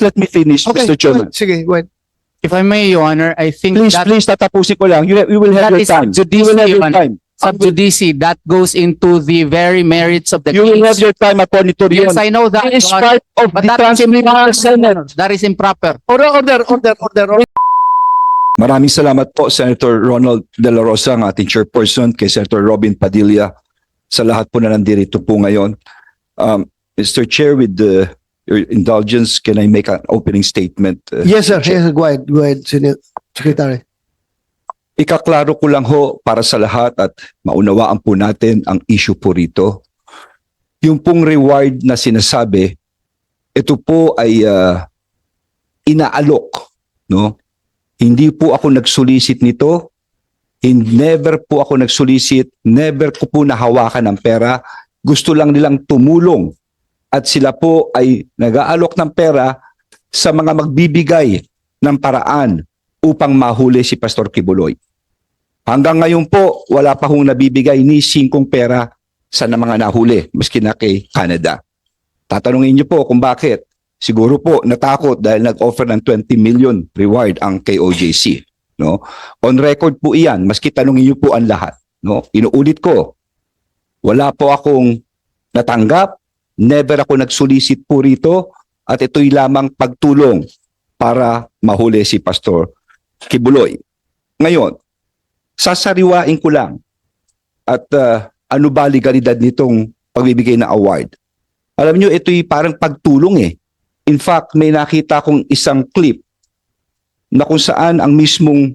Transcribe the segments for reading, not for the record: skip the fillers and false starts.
let me finish, Okay, Mr. Chairman. sige, go ahead. If I may, Your Honor, I think Please, tatapusin ko lang. You will have That your is time. You will have your time. sub judice, that goes into the very merits of the You will have case. your time, Attorney Torion. Yes, I know that. It is Your part of But the that is transcript of the Senate. improper. That is improper. Order. Maraming salamat po, Senator Ronald De La Rosa, ang ating chairperson, kay Senator Robin Padilla, sa lahat po na nandito po ngayon. Mr. Chair, with your indulgence, can I make an opening statement? Yes, sir. Yes, go ahead, Secretary. Ikaklaro ko lang ho para sa lahat at maunawaan po natin ang issue po rito. Yung pong reward na sinasabi, ito po ay inaalok, no? Hindi po ako nagsolicit nito. Never po ako nagsolicit. Never ko po nahawakan ng pera. Gusto lang nilang tumulong. At sila po ay nag-aalok ng pera sa mga magbibigay ng paraan upang mahuli si Pastor Quiboloy. Hanggang ngayon po, wala pa hong nabibigay ni singkong pera sa mga nahuli, maski na kay Canada. Tatanungin niyo po kung bakit. Siguro po natakot dahil nag-offer ng 20 million reward ang KOJC. No? On record po iyan, maski tanungin niyo po ang lahat. No? Inuulit ko, wala po akong natanggap, never ako nagsolicit po rito, at ito'y lamang pagtulong para mahuli si Pastor Quiboloy. Ngayon, sasariwain ko lang at ano ba legalidad nitong pagbibigay ng award. Alam niyo, ito'y parang pagtulong eh. In fact, may nakita kong isang clip na kung saan ang mismong,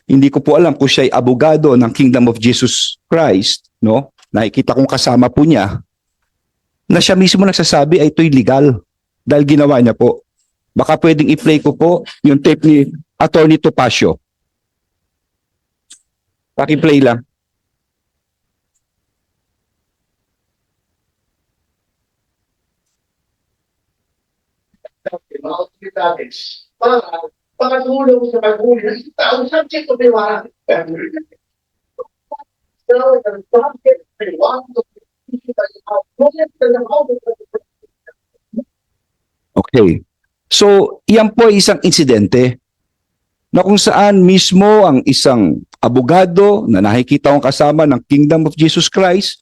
hindi ko po alam kung siya ay abogado ng Kingdom of Jesus Christ, no? Nakikita kong kasama po niya, na siya mismo nagsasabi ay ito'y legal dahil ginawa niya po. Baka pwedeng i-play ko po yung tape ni Attorney Topacio. Paki-play lang. Pagkatulong sa maghuli ng taong subject of the warrant. So, the subject of the warrant of the Okay. So, iyan po ay isang insidente na kung saan mismo ang isang abogado na nakikita kong kasama ng Kingdom of Jesus Christ,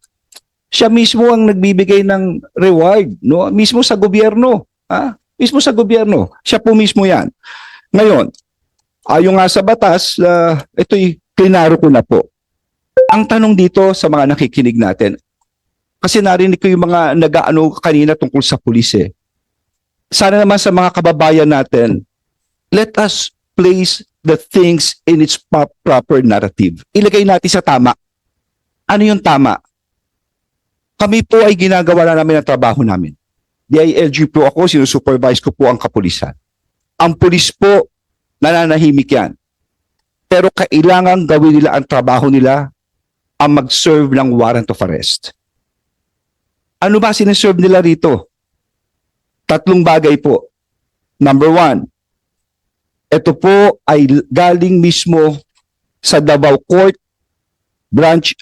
siya mismo ang nagbibigay ng reward, no? Mismo sa gobyerno, ha? Mismo sa gobyerno. Siya po mismo 'yan. Ngayon, ayon nga sa batas, ito'y klinaro ko na po. Ang tanong dito sa mga nakikinig natin, kasi narinig ko yung mga nag-aano kanina tungkol sa pulis eh. Sana naman sa mga kababayan natin, let us place the things in its proper narrative. Ilagay natin sa tama. Ano yung tama? Kami po ay ginagawa na namin ang trabaho namin. DILG po ako, sinusupervise ko po ang kapulisan. Ang pulis po, nananahimik yan. Pero kailangan gawin nila ang trabaho nila, ang mag-serve ng warrant of arrest. Ano ba sinaserve nila rito? 3 bagay po. Number 1, ito po ay galing mismo sa Davao Court, Branch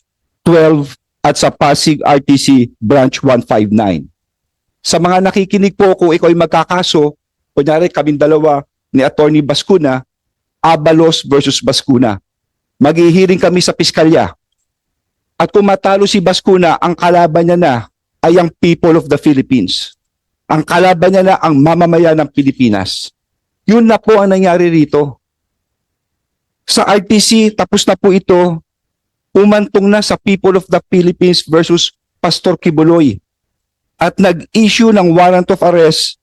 12 at sa Pasig RTC Branch 159. Sa mga nakikinig po, kung ikaw ay magkakaso, kunyari kaming dalawa ni Attorney Bascuna, Abalos versus Bascuna. Maghihiring kami sa piskalya. At kung matalo si Bascuna, ang kalaban niya na ay ang people of the Philippines. Ang kalaban niya na ang mamamayan ng Pilipinas. Yun na po ang nangyari rito. Sa RTC, tapos na po ito, umantong na sa people of the Philippines versus Pastor Quiboloy. At nag-issue ng warrant of arrest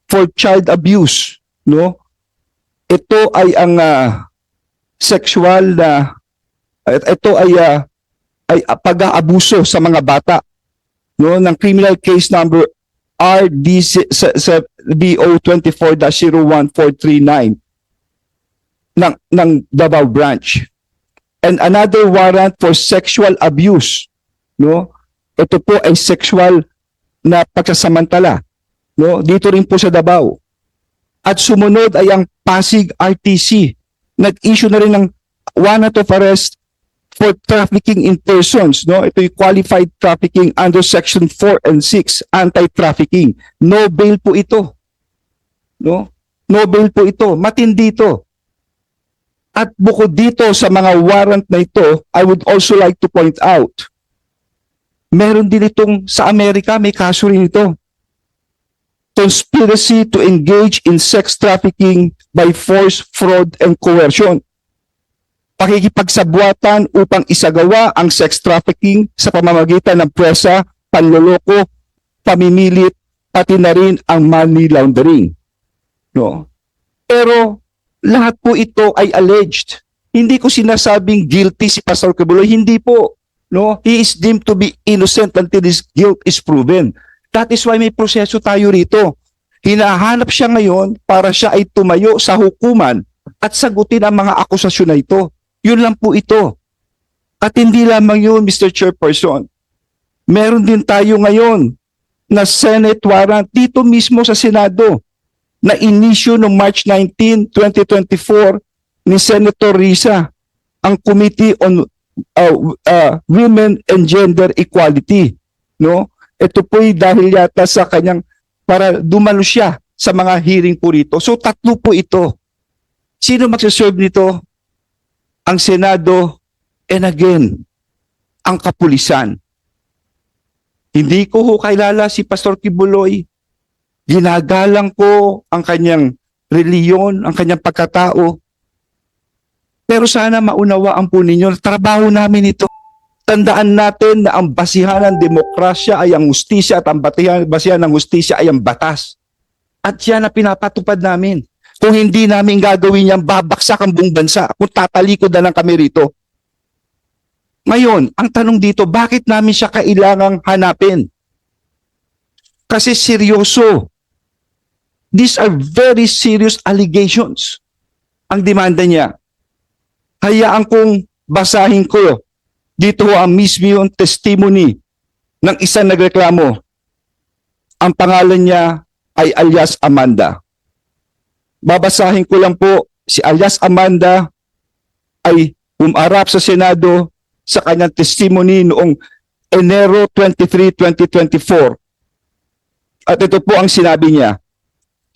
for child abuse. No? Ito ay ang sexual na, ito ay pag-aabuso sa mga bata. No, ng criminal case number RDBO 24-01439 ng Davao branch. And another warrant for sexual abuse. No? Ito po ay sexual na pagsasamantala. No? Dito rin po sa Davao. At sumunod ay ang Pasig RTC. Nag-issue na rin ng warrant of arrest for trafficking in persons, no? Ito'y qualified trafficking under Section 4 and 6, anti-trafficking. No bail po ito. No? Nobel po ito. Matindi ito. At bukod dito sa mga warrant na ito, I would also like to point out, meron din itong sa Amerika, may kaso rin ito. Conspiracy to engage in sex trafficking by force, fraud, and coercion. Pakikipagsabuatan upang isagawa ang sex trafficking sa pamamagitan ng presa, panloloko, pamimilit, pati na rin ang money laundering. No? Pero lahat po ito ay alleged. Hindi ko sinasabing guilty si Pastor Kibuloy, hindi po. No? He is deemed to be innocent until his guilt is proven. That is why may proseso tayo rito. Hinahanap siya ngayon para siya ay tumayo sa hukuman at sagutin ang mga akusasyon na ito. Yun lang po ito. At hindi lamang yun, Mr. Chairperson. Meron din tayo ngayon na Senate warrant dito mismo sa Senado na inisyu noong March 19, 2024 ni Senator Risa, ang Committee on Women and Gender Equality. No? Ito po'y dahil yata sa kanyang, para dumalo siya sa mga hearing po rito. So tatlo po ito. Sino magsaserve nito? Ang Senado and again, ang kapulisan. Hindi ko ho kilala si Pastor Kibuloy. Ginagalang ko ang kanyang reliyon, ang kanyang pagkatao. Pero sana maunawaan po ninyo, trabaho namin ito. Tandaan natin na ang basihan ng demokrasya ay ang hustisya at ang basihan ng hustisya ay ang batas. At yan ang pinapatupad namin. Kung hindi namin gagawin yan, babaksak ang buong bansa. Kung tatalikod na lang kami rito. Ngayon, ang tanong dito, bakit namin siya kailangang hanapin? Kasi seryoso. These are very serious allegations. Ang demanda niya. Hayaan kong basahin ko. Dito ang mismo yung testimony ng isang nagreklamo. Ang pangalan niya ay alias Amanda. Babasahin ko lang po, si alias Amanda ay umarap sa Senado sa kanyang testimony noong Enero 23, 2024. At ito po ang sinabi niya.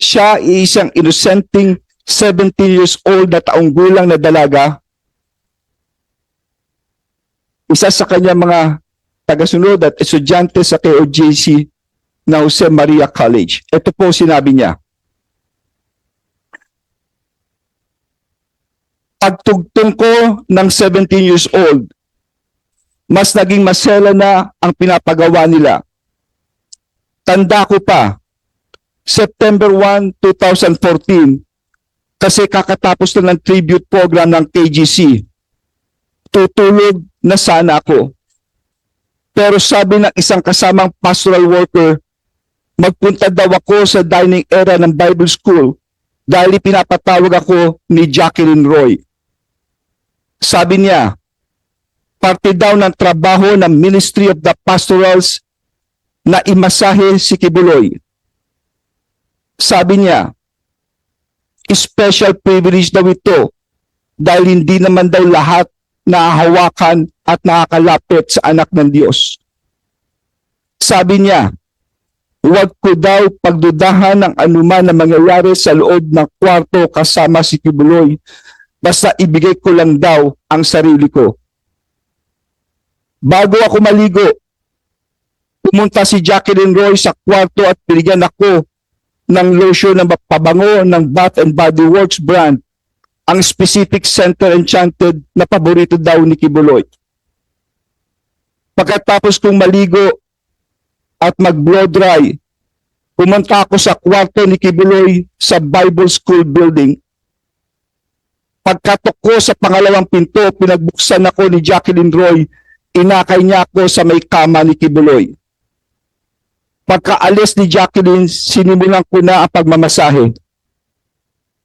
Siya ay isang innocenting 17 years old na taong gulang na dalaga. Isa sa kanyang mga tagasunod at estudyante sa KOJC na Jose Maria College. Ito po sinabi niya. Pagtugtong ko ng 17 years old, mas naging masela na ang pinapagawa nila. Tanda ko pa, September 1, 2014, kasi kakatapos na ng tribute program ng KGC. Tutulog na sana ako. Pero sabi ng isang kasamang pastoral worker, magpunta daw ako sa dining area ng Bible School dahil pinapatawag ako ni Jacqueline Roy. Sabi niya, parte daw ng trabaho ng Ministry of the Pastorals na imasahe si Kibuloy. Sabi niya, special privilege daw ito dahil hindi naman daw lahat nahahawakan at nakakalapit sa anak ng Diyos. Sabi niya, huwag ko daw pagdudahan ng anuman na mangyayari sa loob ng kwarto kasama si Kibuloy, basta ibigay ko lang daw ang sarili ko. Bago ako maligo, pumunta si Jacqueline Roy sa kwarto at binigyan ako ng lotion na pabango ng Bath and Body Works brand, ang specific Center Enchanted na paborito daw ni Kibuloy. Pagkatapos kong maligo at mag-blow dry, pumunta ako sa kwarto ni Kibuloy sa Bible School building. Pagkatok ko sa pangalawang pinto, pinagbuksan ako ni Jacqueline Roy, inakay niya ako sa may kama ni Kibuloy. Pagkaalis ni Jacqueline, sinimulan ko na ang pagmamasahe.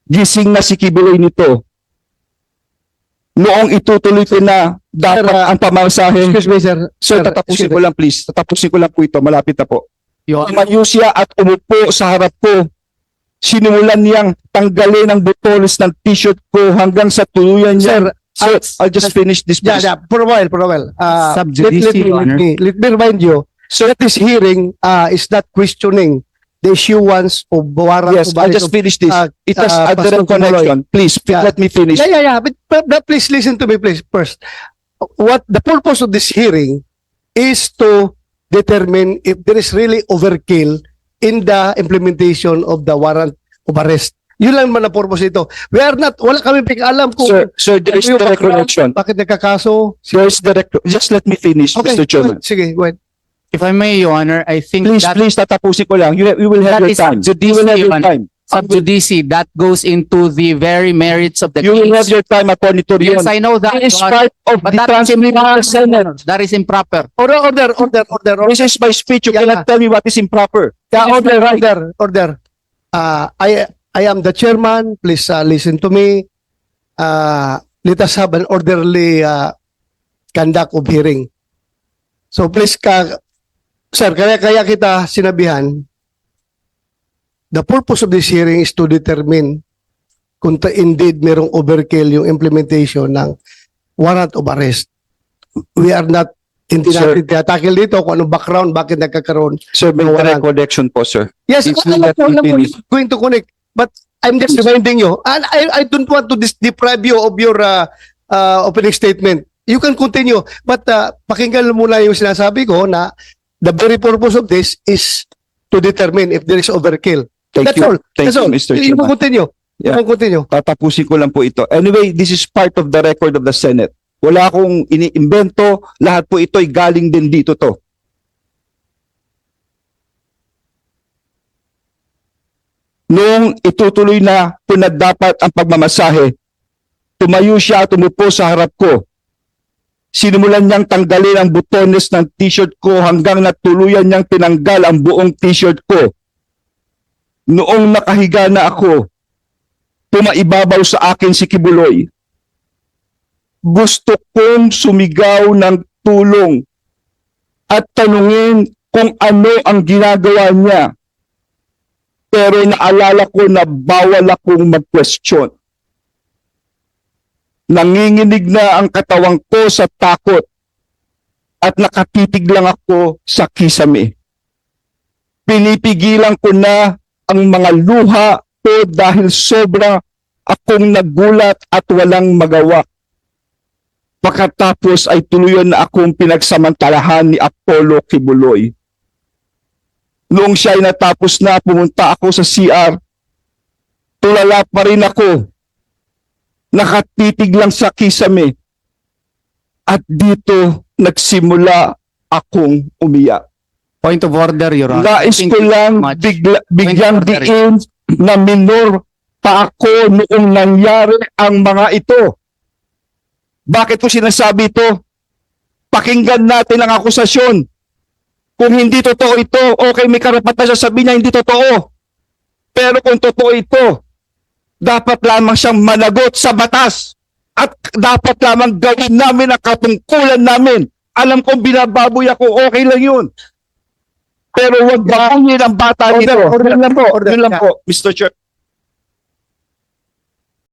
Gising na si Kibuloy nito. Noong itutuloy ko na dapat ang pamamasahe. Excuse me, sir. Sir, tatapusin ko lang please. Tatapusin ko lang po ito. Malapit na po. Tumayo siya at umupo sa harap ko. Sinimulan niyang tanggalin ang butones ng t-shirt ko hanggang sa tuluyan niya. Sir, I'll just finish this please. yeah, for a while, for a while. Sub judice, Your Honor. Let me remind you, so this hearing is not questioning the issuance of warrant Yes, of I'll arrest just of- finish this. It has a Pastor direct connection. Please, Yeah. let me finish. Yeah. But please listen to me, please, first. What the purpose of this hearing is to determine if there is really overkill in the implementation of the warrant of arrest. Yun lang man ang purpose ito. Wala kami alam kung Sir, there is ano yung direct background, connection. bakit nagkakaso. There is direct. Just let me finish, Okay, Mr. Chairman. sige, go ahead. If I may, Your Honor, I think Please, that please, tatapusin ko lang. You will have That your is time. You will have your judicial. time. sub judice, that goes into the very merits of the You will have case. your time, Attorney Torion. Yes, I know that, It is Your Honor, part of but the that is transmitting of the Senate. improper. That is improper. Order. This is my speech. You Yeah. cannot tell me what is improper. Yeah, This is my right. order. I am the chairman. Please listen to me. Let us have an orderly conduct of hearing. So please, sir, kaya kita sinabihan, the purpose of this hearing is to determine kung indeed merong overkill yung implementation ng warrant of arrest. We are not, hindi Sir. natin tinatakil dito kung anong background, bakit nagkakaroon. Sir, may Warrant. direct connection po, sir. Yes, Please alam let ko, me alam ko finish. you're going to connect. But I'm just reminding you, and I don't want to deprive you of your opening statement. You can continue. But pakinggan muna yung sinasabi ko na the very purpose of this is to determine if there is overkill. Thank That's you. all. Thank That's you, all. Mr. You can Chairman. continue. You Yeah. can continue. Tatapusin ko lang po ito. Anyway, this is part of the record of the Senate. Wala akong iniimbento. Lahat po ito ay galing din dito to. Noong itutuloy na kung dapat ang pagmamasahe, tumayo siya at umupo sa harap ko. Sinimulan niyang tanggalin ang butones ng t-shirt ko hanggang natuluyan niyang tinanggal ang buong t-shirt ko. Noong nakahiga na ako, pumaibabaw sa akin si Kibuloy. Gusto kong sumigaw ng tulong at tanungin kung ano ang ginagawa niya. Pero naalala ko na bawal akong mag-question. Nanginginig na ang katawang ko sa takot at nakatitig lang ako sa kisame. Pinipigilan ko na ang mga luha ko dahil sobra akong nagulat at walang magawa. Pagkatapos ay tuluyan na akong pinagsamantalahan ni Apollo Kibuloy. Noong siya ay natapos na, pumunta ako sa CR. Tulala pa rin ako. Nakatitig lang sa kisame. At dito nagsimula akong umiyak. Point of order, Your Honor. Nais Thank ko you lang much. bigyang Point of order. diin na minor pa ako noong nangyari ang mga ito. Bakit ko sinasabi ito? Pakinggan natin ang akusasyon. Kung hindi totoo ito, okay, may karapatan siya sabihin niya hindi totoo. Pero kung totoo ito, dapat lamang siyang managot sa batas. At dapat lamang gawin namin ang katungkulan namin. Alam kong binababoy ako, okay lang yun. Pero huwag bakunin ang bata nito. Order lang po. Yun lang po, Mr. Chair.